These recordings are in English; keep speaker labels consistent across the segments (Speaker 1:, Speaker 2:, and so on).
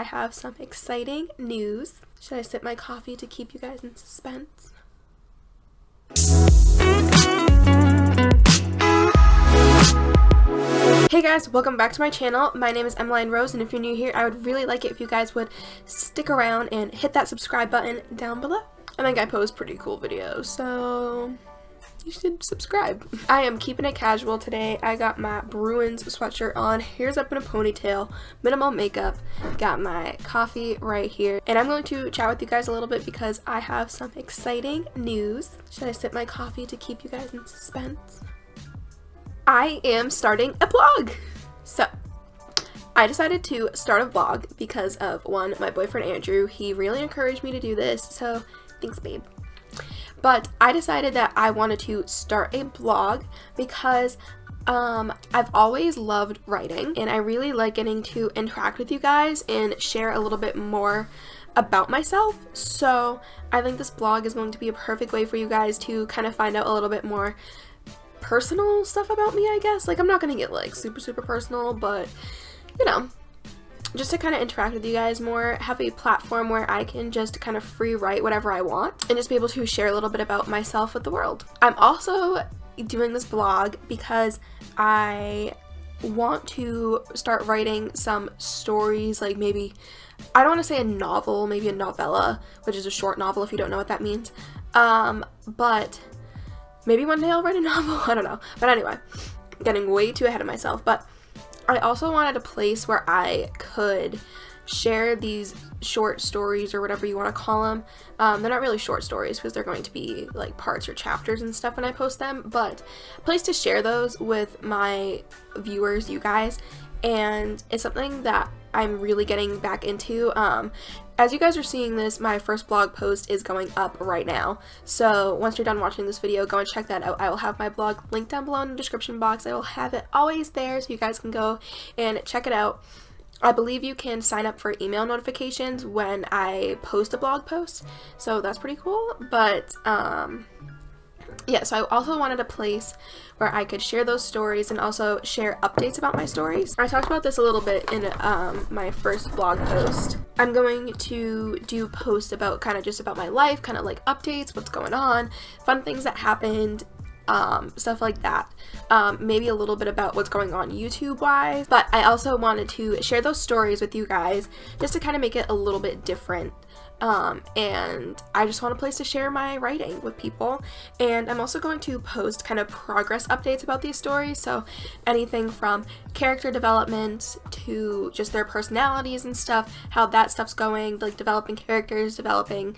Speaker 1: I have some exciting news. Should I sip my coffee to keep you guys in suspense? Hey guys, welcome back to my channel. My name is Emmeline Rose, and if you're new here, I would really like it if you guys would stick around and hit that subscribe button down below. I think I post pretty cool videos, so you should subscribe. I am keeping it casual today. I got my Bruins sweatshirt on, hair's up in a ponytail, minimal makeup, got my coffee right here, and I'm going to chat with you guys a little bit because I have some exciting news. Should I sip my coffee to keep you guys in suspense? I am starting a blog! So, I decided to start a vlog because of, one, my boyfriend Andrew. He really encouraged me to do this, so thanks, babe. But I decided that I wanted to start a blog because I've always loved writing, and I really like getting to interact with you guys and share a little bit more about myself. So I think this blog is going to be a perfect way for you guys to kind of find out a little bit more personal stuff about me, I guess. Like, I'm not gonna get like super personal, but you know, just to kind of interact with you guys more, have a platform where I can just kind of free write whatever I want and just be able to share a little bit about myself with the world. I'm also doing this blog because I want to start writing some stories, like maybe, I don't want to say a novel, maybe a novella, which is a short novel if you don't know what that means, but maybe one day I'll write a novel, I don't know. But anyway, getting way too ahead of myself. But I also wanted a place where I could share these short stories, or whatever you want to call them. They're not really short stories because they're going to be like parts or chapters and stuff when I post them, but a place to share those with my viewers, you guys. And it's something that I'm really getting back into. As you guys are seeing this, my first blog post is going up right now. So once you're done watching this video, go and check that out. I will have my blog linked down below in the description box. I will have it always there so you guys can go and check it out. I believe you can sign up for email notifications when I post a blog post, so that's pretty cool. But yeah, so I also wanted a place where I could share those stories and also share updates about my stories. I talked about this a little bit in my first blog post. I'm going to do posts about kind of just about my life, kind of like updates, what's going on, fun things that happened, stuff like that. Maybe a little bit about what's going on YouTube wise, but I also wanted to share those stories with you guys just to kind of make it a little bit different. And I just want a place to share my writing with people. And I'm also going to post kind of progress updates about these stories, so anything from character development to just their personalities and stuff, how that stuff's going, like developing characters, developing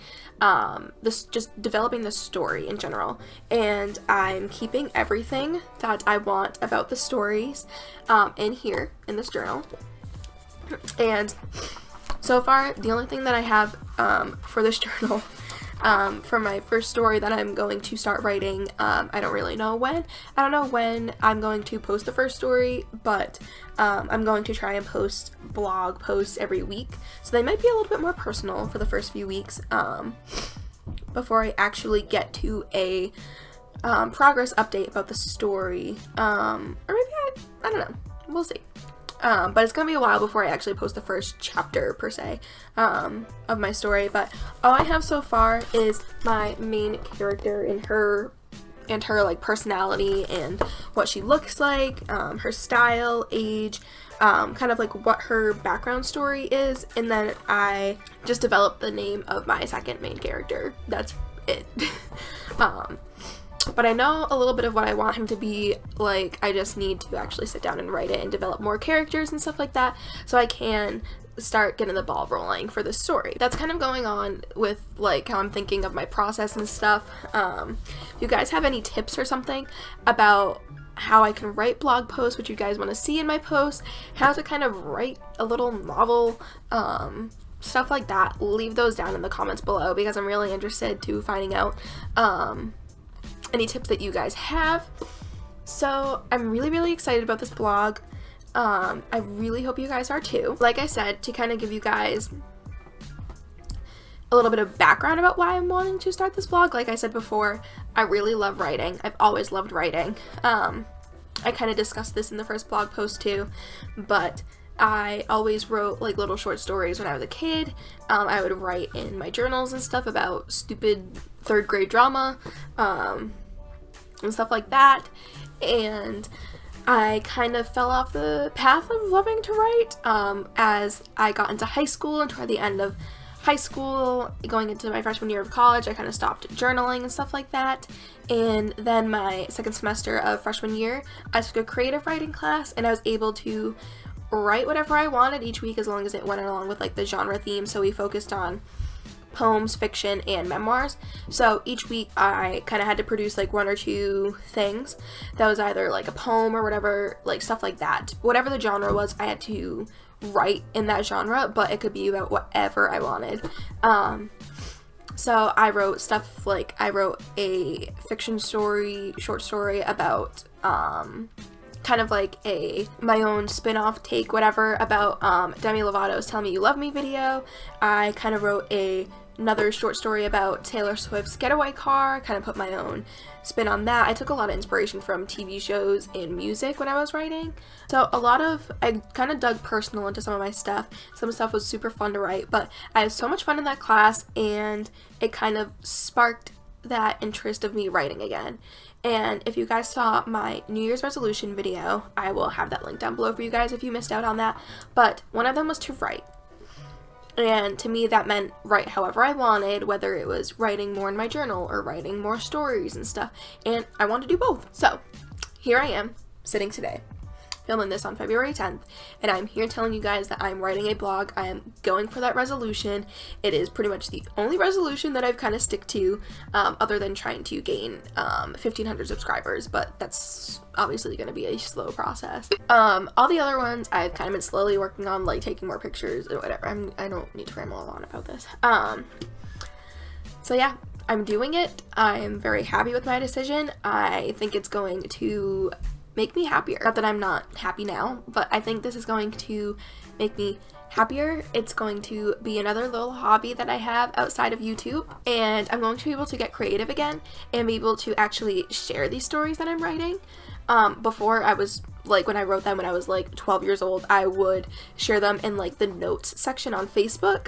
Speaker 1: just developing the story in general. And I'm keeping everything that I want about the stories in here in this journal. And so far, the only thing that I have for this journal, for my first story that I'm going to start writing, I don't really know when. I don't know when I'm going to post the first story, but I'm going to try and post blog posts every week. So they might be a little bit more personal for the first few weeks before I actually get to a progress update about the story. Or maybe I don't know. We'll see. But it's gonna be a while before I actually post the first chapter per se of my story. But all I have so far is my main character and her like personality and what she looks like, her style, age, kind of like what her background story is, and then I just developed the name of my second main character. That's it. But I know a little bit of what I want him to be like. I just need to actually sit down and write it and develop more characters and stuff like that so I can start getting the ball rolling for this story. That's kind of going on with like how I'm thinking of my process and stuff. If you guys have any tips or something about how I can write blog posts, what you guys want to see in my posts, how to kind of write a little novel, stuff like that, leave those down in the comments below because I'm really interested to finding out any tips that you guys have. So I'm really excited about this blog. I really hope you guys are too. Like I said, to kind of give you guys a little bit of background about why I'm wanting to start this blog. Like I said before, I really love writing. I've always loved writing. I kind of discussed this in the first blog post too, but I always wrote like little short stories when I was a kid. I would write in my journals and stuff about stupid 3rd grade drama and stuff like that. And I kind of fell off the path of loving to write as I got into high school, and toward the end of high school, going into my freshman year of college, I kind of stopped journaling and stuff like that. And then my second semester of freshman year, I took a creative writing class, and I was able to write whatever I wanted each week as long as it went along with like the genre theme. So we focused on poems, fiction, and memoirs. So each week I kind of had to produce like 1 or 2 things that was either like a poem or whatever, like stuff like that. Whatever the genre was, I had to write in that genre, but it could be about whatever I wanted. So I wrote stuff like, I wrote a fiction story, short story about kind of like my own spin-off take, whatever, about Demi Lovato's Tell Me You Love Me video. I kind of wrote another short story about Taylor Swift's Getaway Car, kind of put my own spin on that. I took a lot of inspiration from TV shows and music when I was writing. So I kind of dug personal into some of my stuff. Some stuff was super fun to write, but I had so much fun in that class, and it kind of sparked that interest of me writing again. And if you guys saw my New Year's resolution video, I will have that link down below for you guys if you missed out on that. But one of them was to write. And to me, that meant write however I wanted, whether it was writing more in my journal or writing more stories and stuff. And I wanted to do both. So here I am, sitting today, filming this on February 10th, and I'm here telling you guys that I'm writing a blog. I am going for that resolution. It is pretty much the only resolution that I've kind of stick to, other than trying to gain 1,500 subscribers, but that's obviously going to be a slow process. All the other ones I've kind of been slowly working on, like taking more pictures or whatever. I don't need to ramble on about this. So yeah, I'm doing it. I'm very happy with my decision. I think it's going to make me happier. Not that I'm not happy now, but I think this is going to make me happier. It's going to be another little hobby that I have outside of YouTube, and I'm going to be able to get creative again and be able to actually share these stories that I'm writing. Before, I was like, when I wrote them when I was like 12 years old, I would share them in like the notes section on Facebook.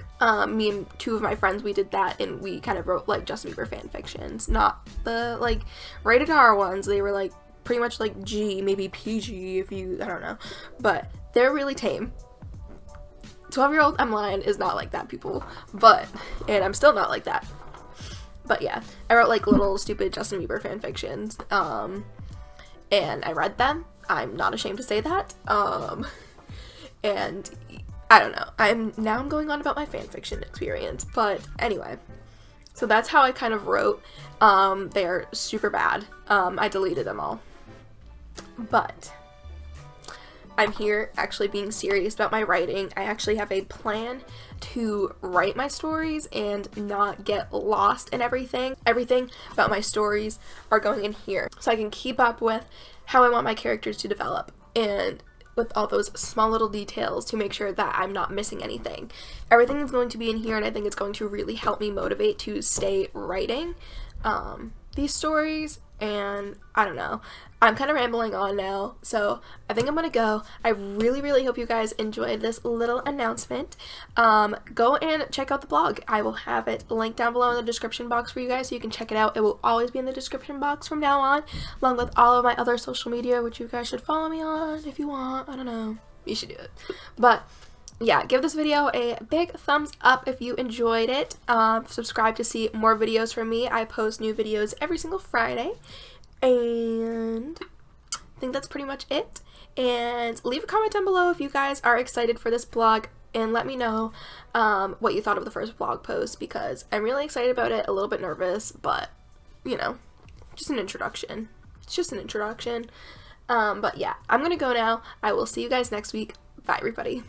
Speaker 1: Me and 2 of my friends, we did that, and we kind of wrote like Justin Bieber fan fictions, not the like rated R ones. They were like pretty much like G, maybe PG if you, I don't know, but they're really tame. 12-year-old Emmeline is not like that, people, and I'm still not like that. But yeah, I wrote like little stupid Justin Bieber fan fictions, and I read them. I'm not ashamed to say that. And I don't know, I'm going on about my fan fiction experience, but anyway. So that's how I kind of wrote. They're super bad. I deleted them all. But I'm here actually being serious about my writing. I actually have a plan to write my stories and not get lost in everything. Everything about my stories are going in here, so I can keep up with how I want my characters to develop, and with all those small little details to make sure that I'm not missing anything. Everything is going to be in here, and I think it's going to really help me motivate to stay writing these stories. And I don't know, I'm kind of rambling on now, so I think I'm gonna go. I really hope you guys enjoyed this little announcement. Go and check out the blog. I will have it linked down below in the description box for you guys, so you can check it out. It will always be in the description box from now on, along with all of my other social media, which you guys should follow me on if you want. I don't know, you should do it. But yeah, give this video a big thumbs up if you enjoyed it. Subscribe to see more videos from me. I post new videos every single Friday. And I think that's pretty much it. And leave a comment down below if you guys are excited for this blog, and let me know what you thought of the first blog post, because I'm really excited about it, a little bit nervous, but you know, just an introduction. It's just an introduction. But yeah, I'm gonna go now. I will see you guys next week. Bye, everybody.